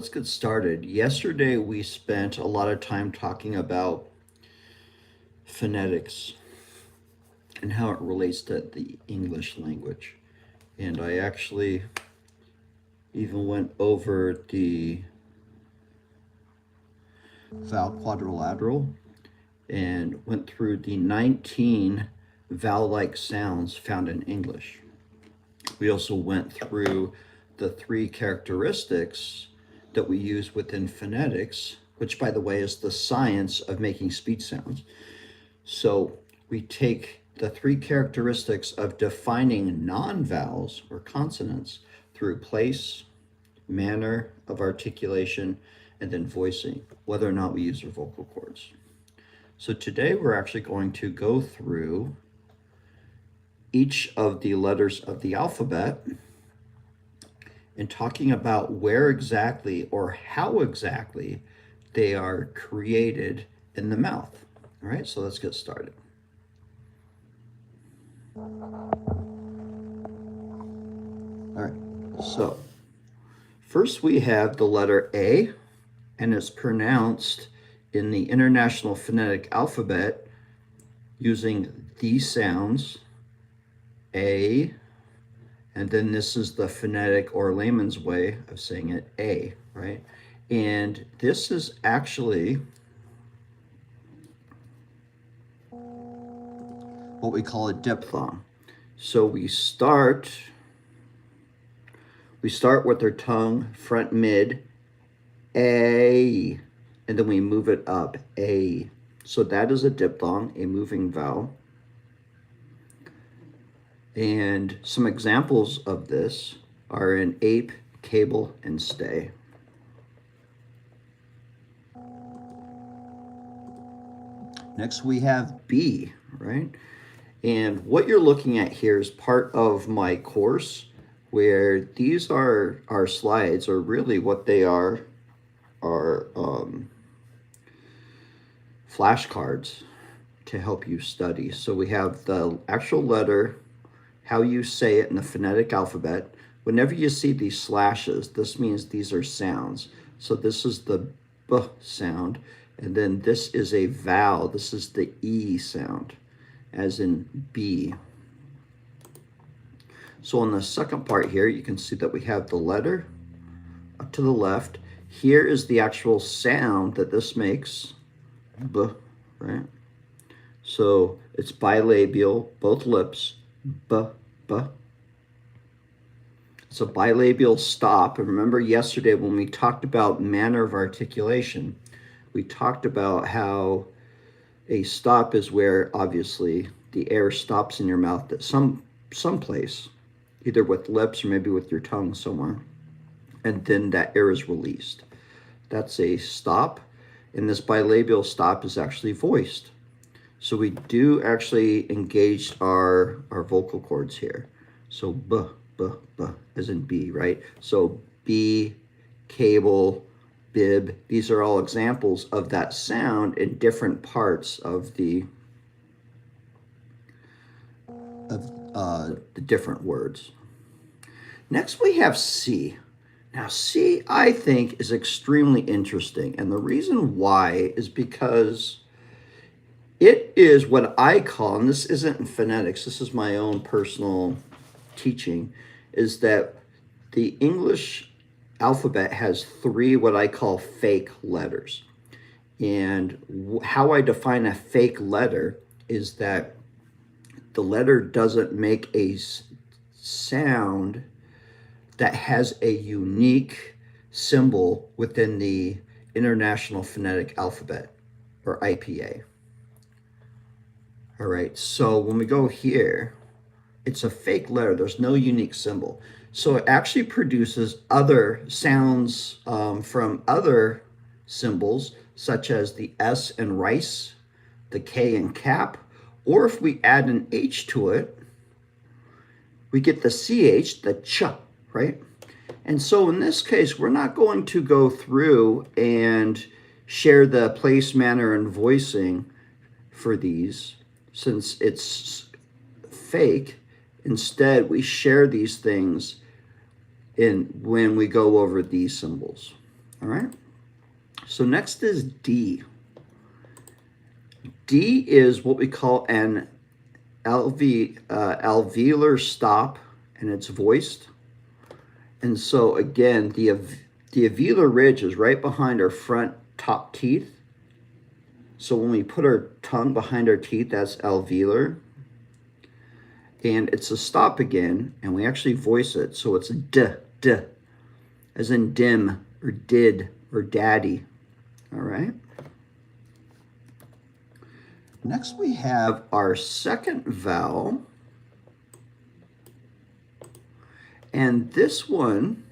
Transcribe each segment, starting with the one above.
Let's get started. Yesterday, we spent a lot of time talking about phonetics and how it relates to the English language. And I actually even went over the vowel quadrilateral and went through the 19 vowel-like sounds found in English. We also went through the three characteristics that we use within phonetics, which, by the way, is the science of making speech sounds. So we take the three characteristics of defining non-vowels or consonants through place, manner of articulation, and then voicing, whether or not we use our vocal cords. So today we're actually going to go through each of the letters of the alphabet and talking about where exactly or how exactly they are created in the mouth. All right, so let's get started. All right, so first we have the letter A, and it's pronounced in the International Phonetic Alphabet using these sounds, A, and then this is the phonetic or layman's way of saying it, A, right? And this is actually what we call a diphthong. So we start with our tongue front mid, A, and then we move it up, A. So that is a diphthong, a moving vowel. And some examples of this are in ape, cable, and stay. Next we have B, right? And what you're looking at here is part of my course, where these are our slides, or really what they are flashcards to help you study. So we have the actual letter, how you say it in the phonetic alphabet. Whenever you see these slashes, this means these are sounds. So this is the B sound, and then this is a vowel. This is the E sound, as in B. So on the second part here, you can see that we have the letter up to the left. Here is the actual sound that this makes, B, right? So it's bilabial, both lips, B, B. It's a bilabial stop. And remember yesterday when we talked about manner of articulation, we talked about how a stop is where obviously the air stops in your mouth at someplace, either with lips or maybe with your tongue somewhere, and then that air is released. That's a stop, and this bilabial stop is actually voiced. So we do actually engage our vocal cords here. So B, B, B, as in B, right? So B, cable, bib, these are all examples of that sound in different parts of the different words. Next we have C. Now C, I think, is extremely interesting, and the reason why is because it is what I call, and this isn't in phonetics, this is my own personal teaching, is that the English alphabet has three what I call fake letters. And how I define a fake letter is that the letter doesn't make a sound that has a unique symbol within the International Phonetic Alphabet, or IPA. All right, so when we go here, it's a fake letter. There's no unique symbol. So it actually produces other sounds from other symbols, such as the S in rice, the K in cap, or if we add an H to it, we get the CH, the ch, right? And so in this case, we're not going to go through and share the place, manner, and voicing for these, since it's fake. Instead, we share these things when we go over these symbols. All right. So next is D. D is what we call an alveolar stop, and it's voiced. And so again, the alveolar ridge is right behind our front top teeth. So when we put our tongue behind our teeth, that's alveolar. And it's a stop again, and we actually voice it. So it's d, as in dim, or did, or daddy. All right. Next we have our second vowel. And this one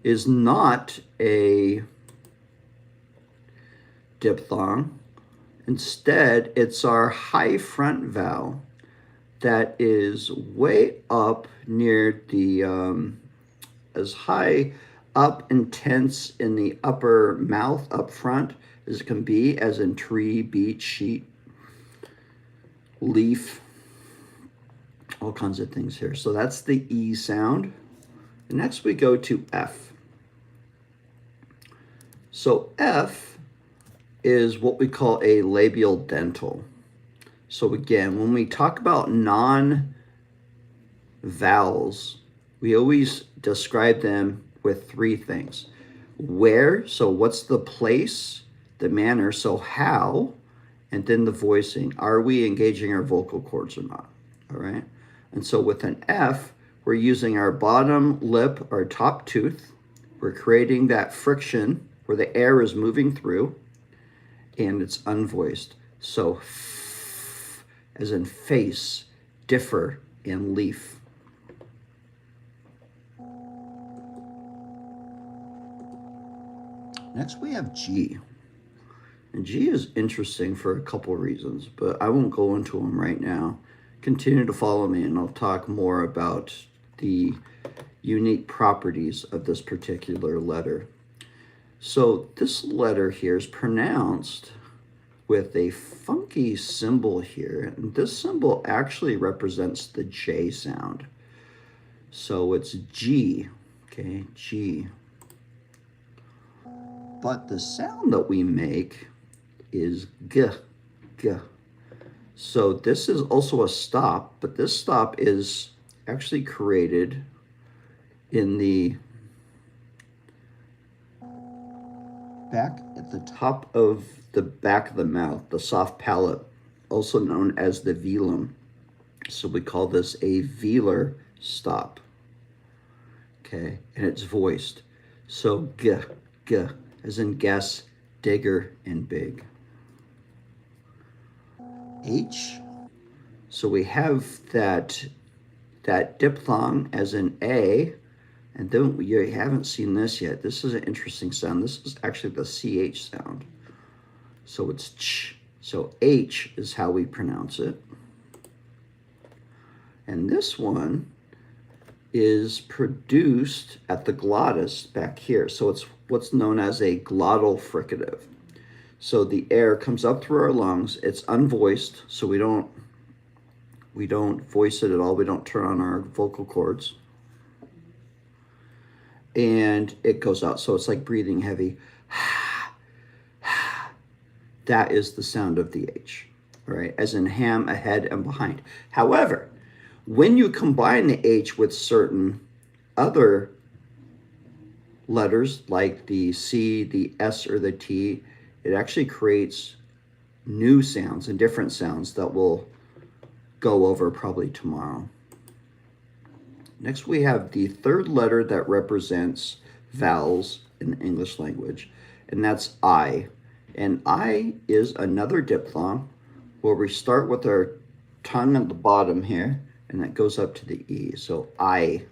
is not a diphthong. Instead, it's our high front vowel that is way up near the, as high up and tense in the upper mouth up front as it can be, as in tree, beach, sheet, leaf, all kinds of things here. So that's the E sound. And next we go to F. So F is what we call a labial dental. So again, when we talk about non-vowels, we always describe them with three things. Where, so what's the place, the manner, so how, and then the voicing. Are we engaging our vocal cords or not? All right. And so with an F, we're using our bottom lip, our top tooth. We're creating that friction where the air is moving through, and it's unvoiced. So f, as in face, differ, and leaf. Next we have G. And G is interesting for a couple reasons, but I won't go into them right now. Continue to follow me and I'll talk more about the unique properties of this particular letter. So this letter here is pronounced with a funky symbol here, and this symbol actually represents the J sound. So it's G, okay, G. But the sound that we make is G, G. So this is also a stop, but this stop is actually created in the back at the top of the back of the mouth, the soft palate, also known as the velum. So we call this a velar stop. Okay, and it's voiced. So G, G, as in guess, digger, and big. H, so we have that diphthong as in A, and then you haven't seen this yet. This is an interesting sound. This is actually the CH sound. So it's ch. So H is how we pronounce it. And this one is produced at the glottis back here. So it's what's known as a glottal fricative. So the air comes up through our lungs. It's unvoiced, so we don't voice it at all. We don't turn on our vocal cords. And it goes out. So it's like breathing heavy. That is the sound of the H, right? As in ham, ahead, and behind. However, when you combine the H with certain other letters like the C, the S, or the T, it actually creates new sounds and different sounds that we'll go over probably tomorrow. Next, we have the third letter that represents vowels in the English language, and that's I. And I is another diphthong where we start with our tongue at the bottom here, and that goes up to the E. So I,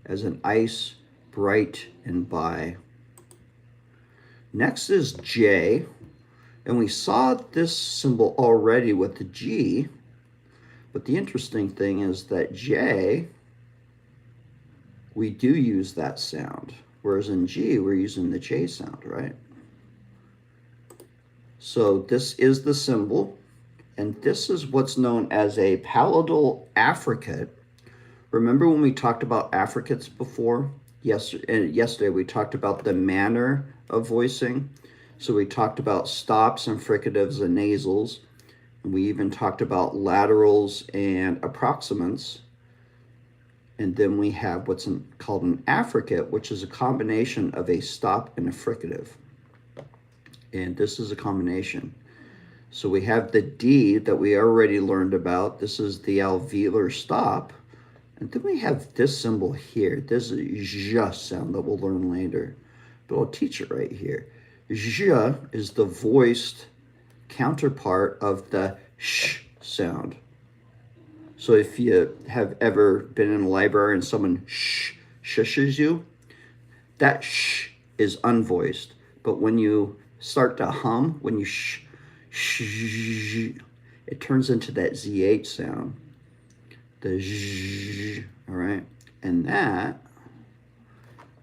as in ice, bright, and by. Next is J, and we saw this symbol already with the G, but the interesting thing is that J, we do use that sound, whereas in G, we're using the J sound, right? So this is the symbol, and this is what's known as a palatal affricate. Remember when we talked about affricates before? yesterday we talked about the manner of voicing. So we talked about stops and fricatives and nasals. We even talked about laterals and approximants. And then we have what's called an affricate, which is a combination of a stop and a fricative. And this is a combination. So we have the D that we already learned about. This is the alveolar stop. And then we have this symbol here. This is zh sound that we'll learn later. But I'll teach it right here. Zh is the voiced counterpart of the sh sound. So if you have ever been in a library and someone shushes you, that sh is unvoiced. But when you start to hum, when you sh, it turns into that ZH sound. The zh, all right? And that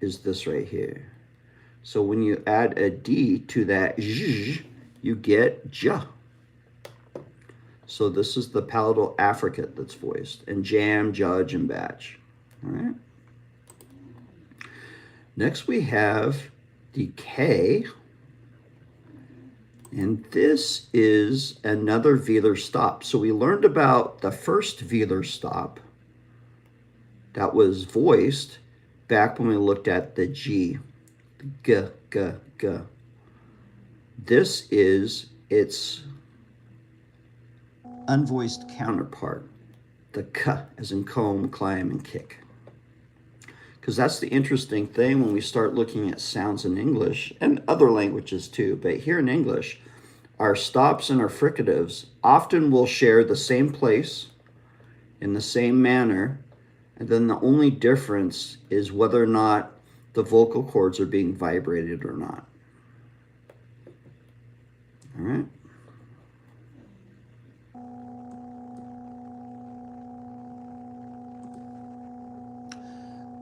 is this right here. So when you add a D to that zh, you get j. So this is the palatal affricate that's voiced, and jam, judge, and batch. All right. Next we have the K, and this is another velar stop. So we learned about the first velar stop that was voiced back when we looked at the G, g, g, g. This is its unvoiced counterpart, the k, as in comb, climb, and kick. Because that's the interesting thing when we start looking at sounds in English, and other languages too, but here in English, our stops and our fricatives often will share the same place in the same manner, and then the only difference is whether or not the vocal cords are being vibrated or not. All right.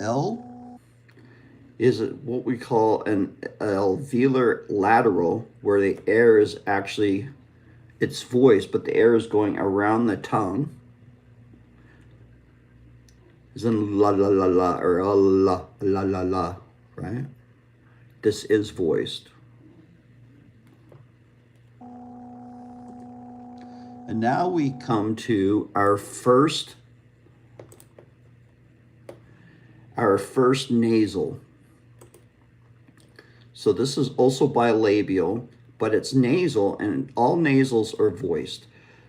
L is what we call an alveolar lateral, where the air is actually, it's voice, but the air is going around the tongue. As in la la la la, or la la la la, right? This is voiced. And now we come to our first nasal. So this is also bilabial, but it's nasal, and all nasals are voiced.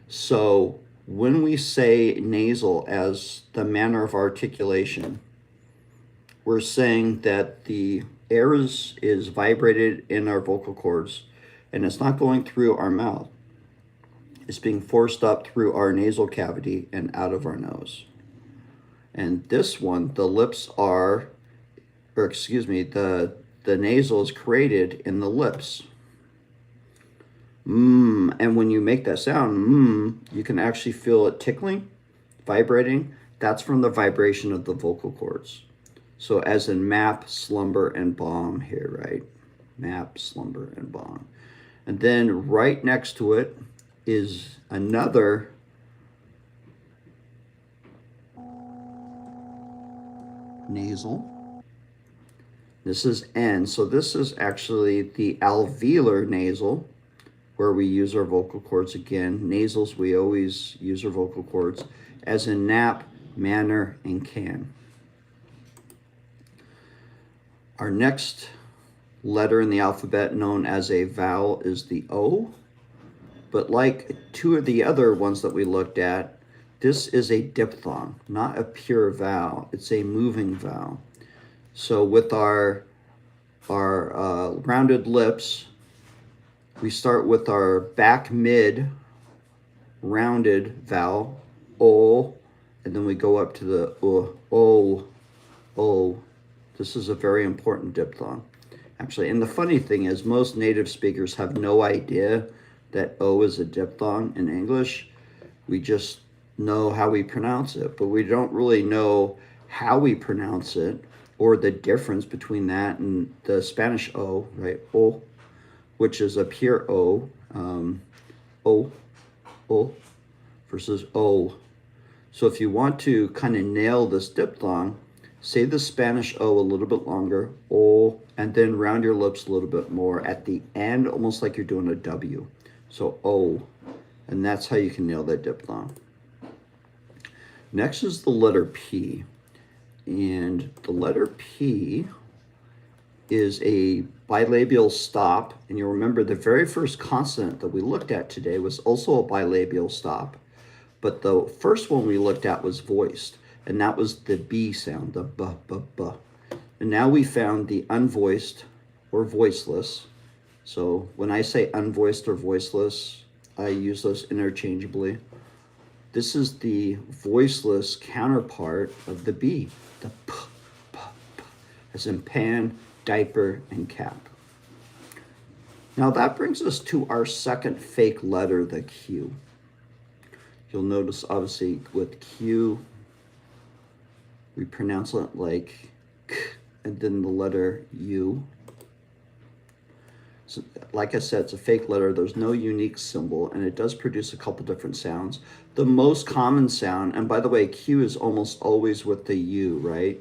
So when we say nasal as the manner of articulation, we're saying that the air is vibrated in our vocal cords, and it's not going through our mouth. It's being forced up through our nasal cavity and out of our nose. And this one, the lips are, or excuse me, the nasal is created in the lips. And when you make that sound, you can actually feel it tickling, vibrating. That's from the vibration of the vocal cords. So as in map, slumber, and bomb here, right? Map, slumber, and bomb. And then right next to it is another nasal. This is N. So this is actually the alveolar nasal, where we use our vocal cords again. Nasals, we always use our vocal cords, as in nap, manner, and can. Our next letter in the alphabet known as a vowel is the O. But like two of the other ones that we looked at, this is a diphthong, not a pure vowel. It's a moving vowel. So with our rounded lips, we start with our back mid rounded vowel, O, and then we go up to the O. This is a very important diphthong, actually. And the funny thing is, most native speakers have no idea that O is a diphthong in English. We just know how we pronounce it, but we don't really know how we pronounce it or the difference between that and the Spanish O, right? O, which is a pure O, O versus O. So if you want to kind of nail this diphthong, Say the Spanish O a little bit longer, O, and then round your lips a little bit more at the end, almost like you're doing a W. So O, and that's how you can nail that diphthong. Next is the letter P, and the letter P is a bilabial stop, and you'll remember the very first consonant that we looked at today was also a bilabial stop, but the first one we looked at was voiced, and that was the B sound, the B, B, B. And now we found the unvoiced or voiceless. So when I say unvoiced or voiceless, I use those interchangeably. This is the voiceless counterpart of the B, the P, P, P, as in pan, diaper, and cap. Now that brings us to our second fake letter, the Q. You'll notice obviously with Q, we pronounce it like K and then the letter U. So, like I said, it's a fake letter. There's no unique symbol, and it does produce a couple different sounds. The most common sound, and by the way, Q is almost always with the U, right?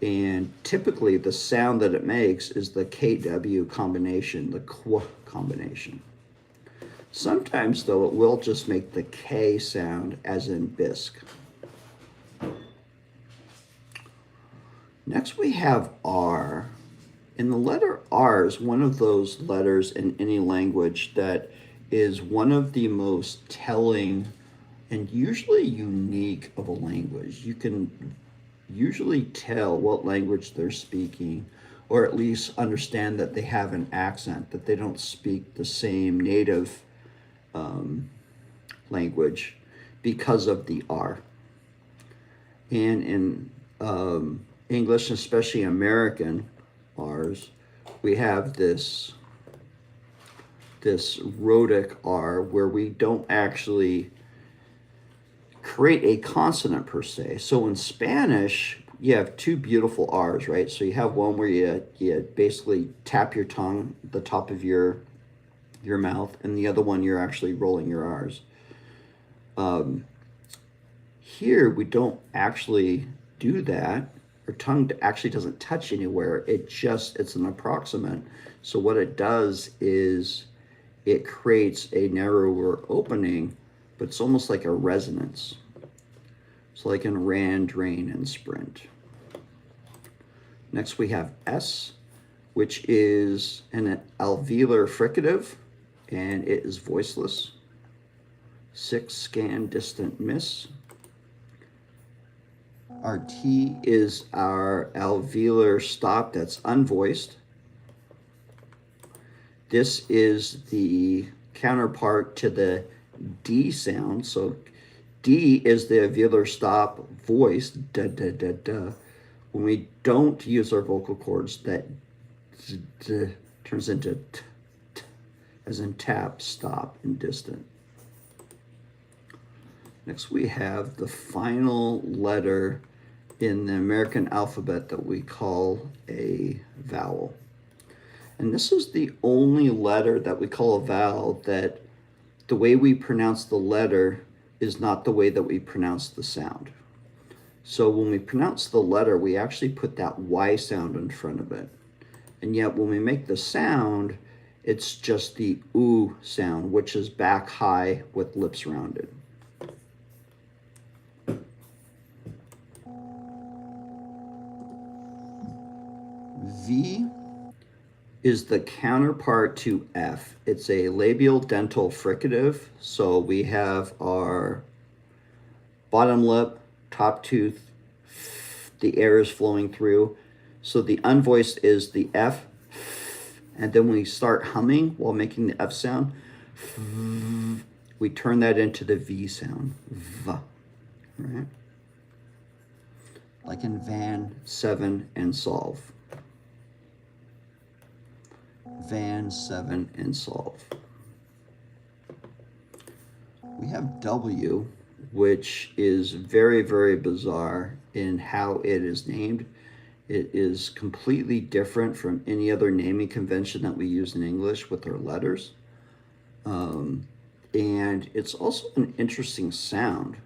And typically the sound that it makes is the KW combination, the Q combination. Sometimes, though, it will just make the K sound, as in bisque. Next, we have R. And the letter R is one of those letters in any language that is one of the most telling and usually unique of a language. You can usually tell what language they're speaking, or at least understand that they have an accent, that they don't speak the same native language because of the R. And in English, especially American R's, we have this rhotic R where we don't actually create a consonant per se. So in Spanish, you have two beautiful R's, right? So you have one where you basically tap your tongue, the top of your mouth, and the other one you're actually rolling your R's. Here we don't actually do that. Our tongue actually doesn't touch anywhere. It's an approximant. So what it does is it creates a narrower opening, but it's almost like a resonance. So like in ran, drain, and sprint. Next we have S, which is an alveolar fricative, and it is voiceless. 6, scan, distant, miss. Our T is our alveolar stop that's unvoiced. This is the counterpart to the D sound. So D is the alveolar stop voiced, da, da, da, da. When we don't use our vocal cords, that d, d, turns into t, t, as in tap, stop, and distant. Next we have the final letter in the American alphabet that we call a vowel. And this is the only letter that we call a vowel that the way we pronounce the letter is not the way that we pronounce the sound. So when we pronounce the letter, we actually put that Y sound in front of it. And yet when we make the sound, it's just the oo sound, which is back high with lips rounded. V is the counterpart to F. It's a labial dental fricative. So we have our bottom lip, top tooth, the air is flowing through. So the unvoiced is the F, and then when we start humming while making the F sound, we turn that into the V sound, V, right? Like in van, seven, and solve. Van, seven, and solve. We have W, which is very, very bizarre in how it is named. It is completely different from any other naming convention that we use in English with our letters. And it's also an interesting sound.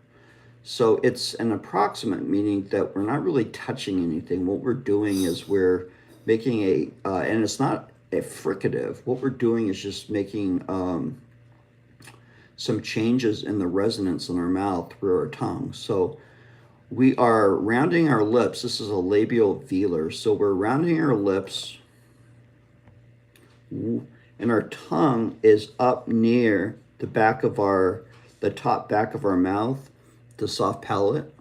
So it's an approximate, meaning that we're not really touching anything. What we're doing is we're making and it's not a fricative. What we're doing is just making some changes in the resonance in our mouth through our tongue. So we are rounding our lips. This is a labial velar. So we're rounding our lips, and our tongue is up near the the top back of our mouth, the soft palate,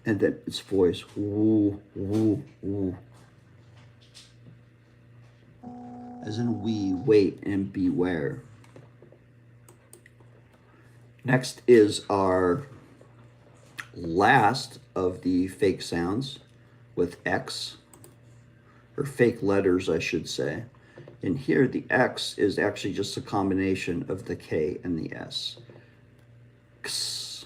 and then it's voice. Woo, woo, woo. As in we, wait, and beware. Next is our last of the fake sounds with X, or fake letters, I should say. And here the X is actually just a combination of the K and the S. X.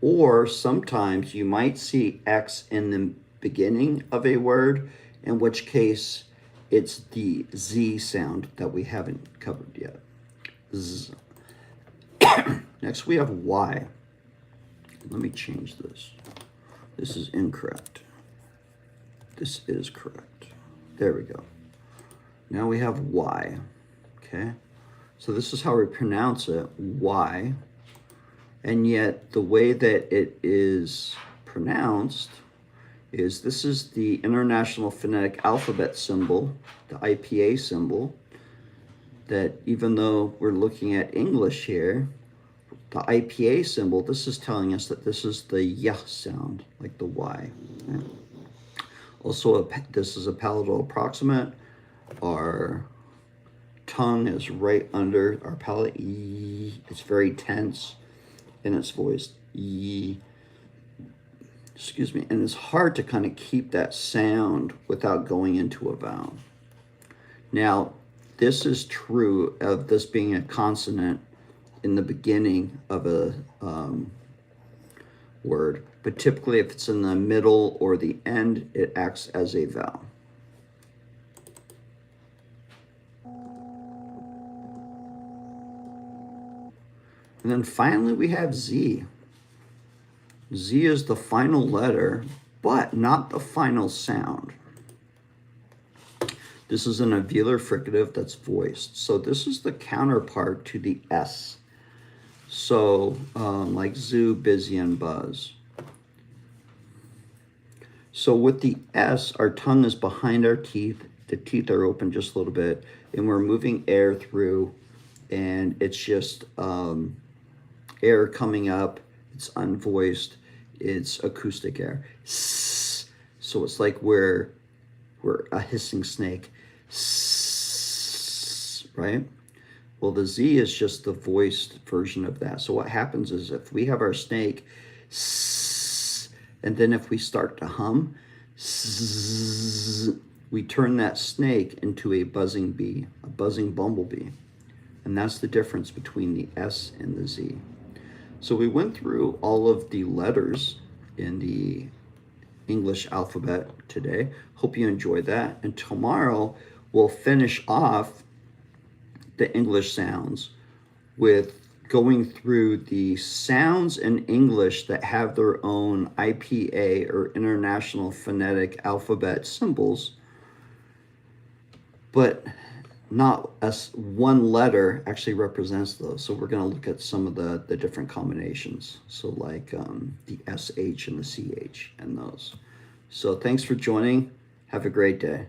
Or sometimes you might see X in the beginning of a word, in which case it's the Z sound that we haven't covered yet. Z. Next we have Y. Let me change this. This is incorrect. This is correct. There we go. Now we have Y. Okay. So this is how we pronounce it, Y. And yet the way that it is pronounced is this is the International Phonetic Alphabet symbol, the IPA symbol, that even though we're looking at English here, the IPA symbol, this is telling us that this is the Y sound, like the Y. Yeah. Also, this is a palatal approximate. Our tongue is right under our palate. It's very tense in its voice. Excuse me. And it's hard to kind of keep that sound without going into a vowel. Now, this is true of this being a consonant in the beginning of a word, but typically if it's in the middle or the end, it acts as a vowel. And then finally we have Z. Z is the final letter, but not the final sound. This is an alveolar fricative that's voiced. So this is the counterpart to the S. So like zoo, busy, and buzz. So with the S, our tongue is behind our teeth. The teeth are open just a little bit, and we're moving air through, and it's just air coming up. It's unvoiced. It's acoustic air. So it's like we're a hissing snake. Right? Well, the Z is just the voiced version of that. So what happens is if we have our snake, and then if we start to hum, we turn that snake into a buzzing bee, a buzzing bumblebee. And that's the difference between the S and the Z. So we went through all of the letters in the English alphabet today. Hope you enjoyed that. And tomorrow we'll finish off the English sounds with going through the sounds in English that have their own IPA or International Phonetic Alphabet symbols, but not as one letter actually represents those. So we're going to look at some of the different combinations. So like the SH and the CH and those. So thanks for joining. Have a great day.